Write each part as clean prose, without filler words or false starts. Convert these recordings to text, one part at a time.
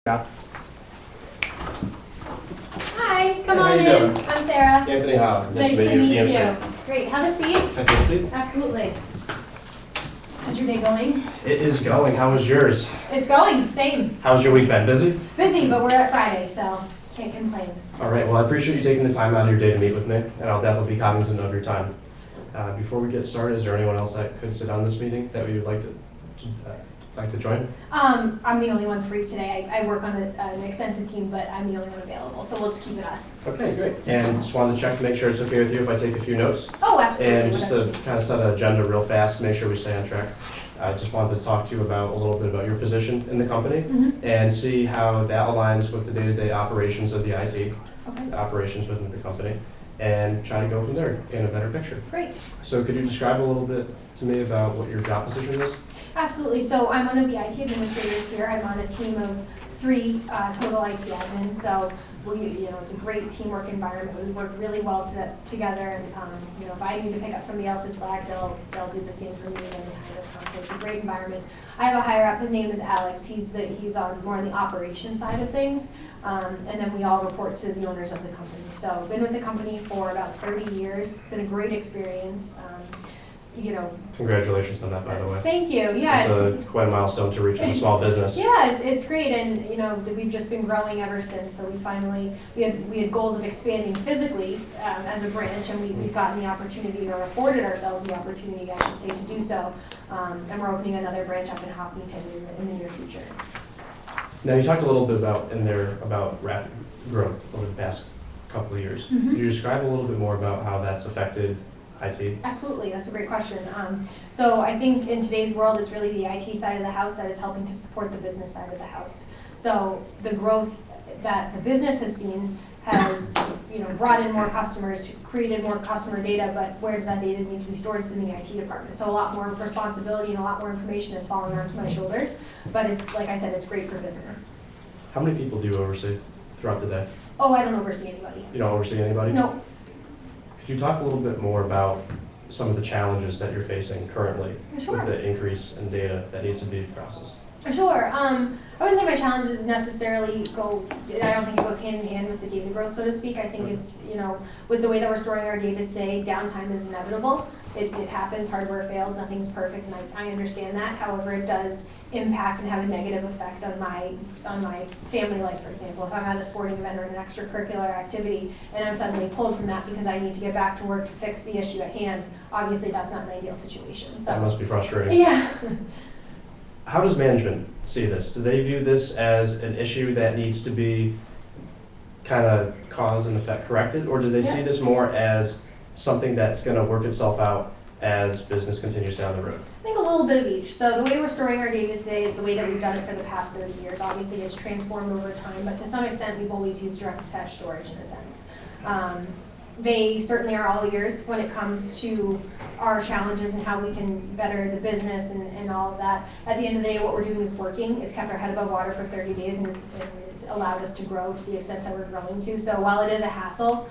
Yeah. Hi, come Hey, how on you in. doing? I'm Sarah. Anthony Hala. Nice to meet you. DMC. Great, have a seat. Can I take a seat? Absolutely. How's your day going? It is going. How was yours? It's going, same. How's your week been? Busy? Busy, but we're at Friday, so can't complain. All right. Well, I appreciate you taking the time out of your day to meet with me, and I'll definitely be cognizant of your time. Before we get started, is there anyone else that could sit on this meeting that we would like to join? I'm the only one free today. I work on an extensive team, but I'm the only one available, so we'll just keep it us. Okay, great. And just wanted to check to make sure it's okay with you if I take a few notes. Oh, absolutely. And just to kind of set an agenda real fast, make sure we stay on track. I just wanted to talk to you about a little bit about your position in the company and see how that aligns with the day-to-day operations of the IT, Okay, operations within the company, and try to go from there, paint a better picture. great. So could you describe a little bit to me about what your job position is? Absolutely. So I'm one of the IT administrators here. I'm on a team of 3 total IT admins. So it's a great teamwork environment. We work really well together. And if I need to pick up somebody else's slack, they'll do the same for me when the time has come. So it's a great environment. I have a higher up. His name is Alex. He's on more on the operations side of things. And then we all report to the owners of the company. So I've been with the company for about 30 years. It's been a great experience. Congratulations on that, by the way. Thank you. Yeah. It's quite a milestone to reach as a small business. Yeah, it's great, and we've just been growing ever since. So we had goals of expanding physically as a branch, and we've gotten the opportunity, or afforded ourselves the opportunity, I should say, to do so. And we're opening another branch up in Hopkinton in the near future. Now, you talked a little bit about rapid growth over the past couple of years. Could you describe a little bit more about how that's affected IT? Absolutely, that's a great question. So I think in today's world, it's really the IT side of the house that is helping to support the business side of the house. So the growth that the business has seen has brought in more customers, created more customer data, but where does that data need to be stored? It's in the IT department. So a lot more responsibility and a lot more information is falling onto my shoulders, but it's, like I said, it's great for business. How many people do you oversee throughout the day? Oh, I don't oversee anybody. You don't oversee anybody? No. Could you talk a little bit more about some of the challenges that you're facing currently Sure. with the increase in data that needs to be processed? Sure. I wouldn't say my challenges necessarily I don't think it goes hand in hand with the data growth, so to speak. I think it's, with the way that we're storing our data today, downtime is inevitable. It happens, hardware fails, nothing's perfect, and I understand that. However, it does impact and have a negative effect on my family life, for example. If I'm at a sporting event or an extracurricular activity and I'm suddenly pulled from that because I need to get back to work to fix the issue at hand, obviously that's not an ideal situation. So That must be frustrating. yeah. How does management see this? Do they view this as an issue that needs to be kind of cause and effect corrected, or do they see this more as something that's going to work itself out as business continues down the road? I think a little bit of each. So the way we're storing our data today is the way that we've done it for the past 30 years. Obviously, it's transformed over time, but to some extent, we've always used direct attached storage in a sense. They certainly are all ears when it comes to our challenges and how we can better the business and all of that. At the end of the day, what we're doing is working. It's kept our head above water for 30 days, and it's allowed us to grow to the extent that we're growing to. So while it is a hassle,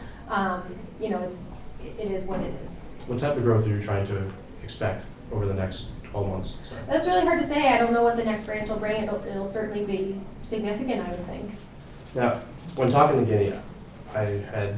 it is what it is. What type of growth are you trying to expect over the next 12 months? That's really hard to say. I don't know what the next branch will bring. It'll certainly be significant, I would think. Now, when talking to Guinea, I had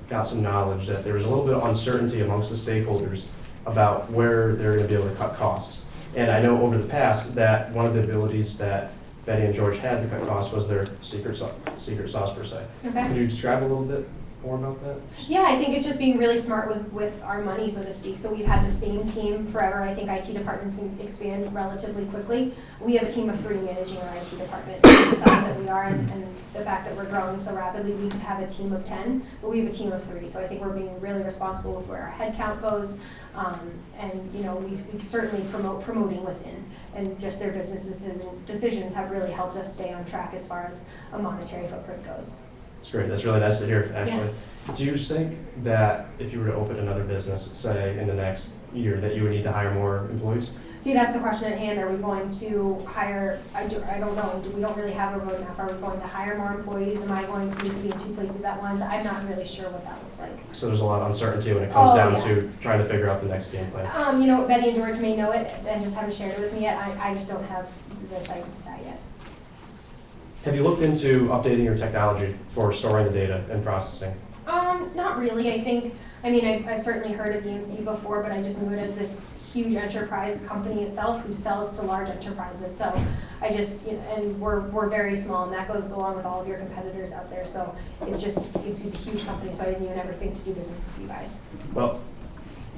got some knowledge that there was a little bit of uncertainty amongst the stakeholders about where they're going to be able to cut costs. And I know over the past that one of the abilities that Betty and George had to cut costs was their secret sauce per se. Okay. Could you describe a little bit more about that? Yeah, I think it's just being really smart with our money, so to speak. So we've had the same team forever. I think IT departments can expand relatively quickly. We have a team of 3 managing our IT department. The size that we are and the fact that we're growing so rapidly, we could have a team of 10, but we have a team of 3. So I think we're being really responsible with where our headcount goes. We certainly promoting within, and just their businesses and decisions have really helped us stay on track as far as a monetary footprint goes. That's great. That's really nice to hear, actually. Yeah. Do you think that if you were to open another business, say in the next year, that you would need to hire more employees? See, that's the question at hand. Are we going to hire? I don't know. We don't really have a roadmap. Are we going to hire more employees? Am I going to need to be in 2 places at once? I'm not really sure what that looks like. So there's a lot of uncertainty when it comes down to trying to figure out the next game plan. Betty and George may know it and just haven't shared it with me yet. I just don't have the sight into that yet. Have you looked into updating your technology for storing the data and processing? Not really. I've certainly heard of EMC before, but I just knew it as this huge enterprise company itself who sells to large enterprises. So and we're very small, and that goes along with all of your competitors out there. So it's just a huge company, so I didn't even ever think to do business with you guys. Well,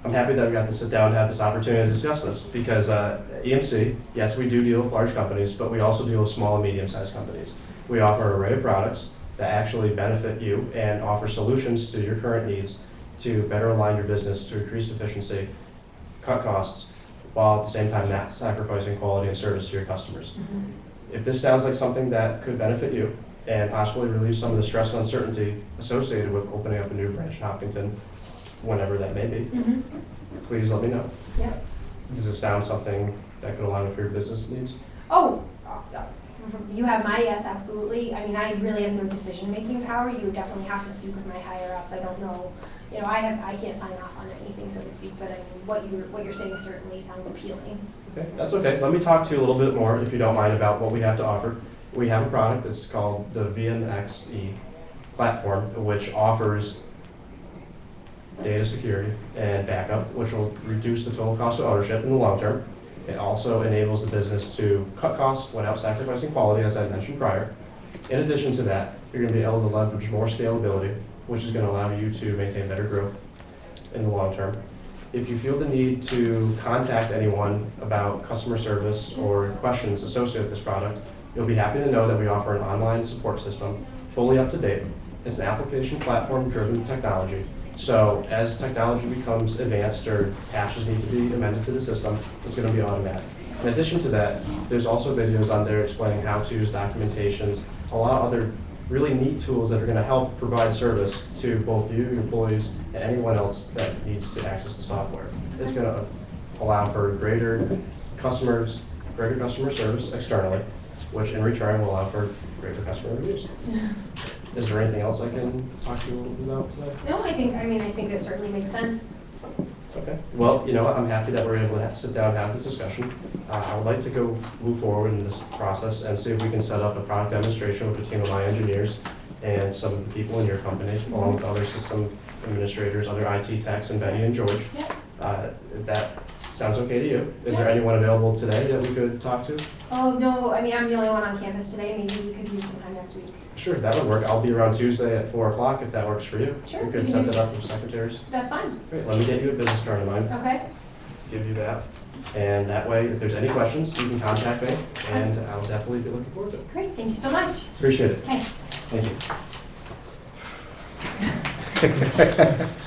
I'm happy that we got to sit down and have this opportunity to discuss this because EMC, yes, we do deal with large companies, but we also deal with small and medium-sized companies. We offer an array of products that actually benefit you and offer solutions to your current needs to better align your business to increase efficiency, cut costs, while at the same time not sacrificing quality and service to your customers. Mm-hmm. If this sounds like something that could benefit you and possibly relieve some of the stress and uncertainty associated with opening up a new branch in Hopkinton, whenever that may be, Mm-hmm. please let me know. Yep. Does this sound something that could align with your business needs? Oh, you have my yes, absolutely. I really have no decision-making power. You would definitely have to speak with my higher-ups. I don't know, I can't sign off on anything, so to speak, but what you're saying certainly sounds appealing. Okay, that's okay. Let me talk to you a little bit more, if you don't mind, about what we have to offer. We have a product that's called the VNXE platform, which offers data security and backup, which will reduce the total cost of ownership in the long term. It also enables the business to cut costs without sacrificing quality, as I mentioned prior. In addition to that, you're going to be able to leverage more scalability, which is going to allow you to maintain better growth in the long term. If you feel the need to contact anyone about customer service or questions associated with this product, you'll be happy to know that we offer an online support system, fully up to date. It's an application platform-driven technology. So as technology becomes advanced or patches need to be amended to the system, it's going to be automatic. In addition to that, there's also videos on there explaining how-tos, documentations, a lot of other really neat tools that are going to help provide service to both you, your employees, and anyone else that needs to access the software. It's going to allow for greater customer service externally, which in return will allow for greater customer reviews. Is there anything else I can talk to you a little bit about today? No, I think it certainly makes sense. Okay. Well, you know what? I'm happy that we're able to sit down and have this discussion. I would like to go move forward in this process and see if we can set up a product demonstration with a team of my engineers and some of the people in your company, along with other system administrators, other IT techs, and Betty and George. Yeah. If that sounds okay to you. Is there anyone available today that we could talk to? Oh, no, I'm the only one on campus today. Maybe we could do sometime next week. Sure, that would work. I'll be around Tuesday at 4 o'clock if that works for you. Sure. We could set that up with secretaries. That's fine. Great, let me get you a business card of mine. Okay. Give you that. And that way, if there's any questions, you can contact me, and I'll definitely be looking forward to it. Great, thank you so much. Appreciate it. Okay. Thank you.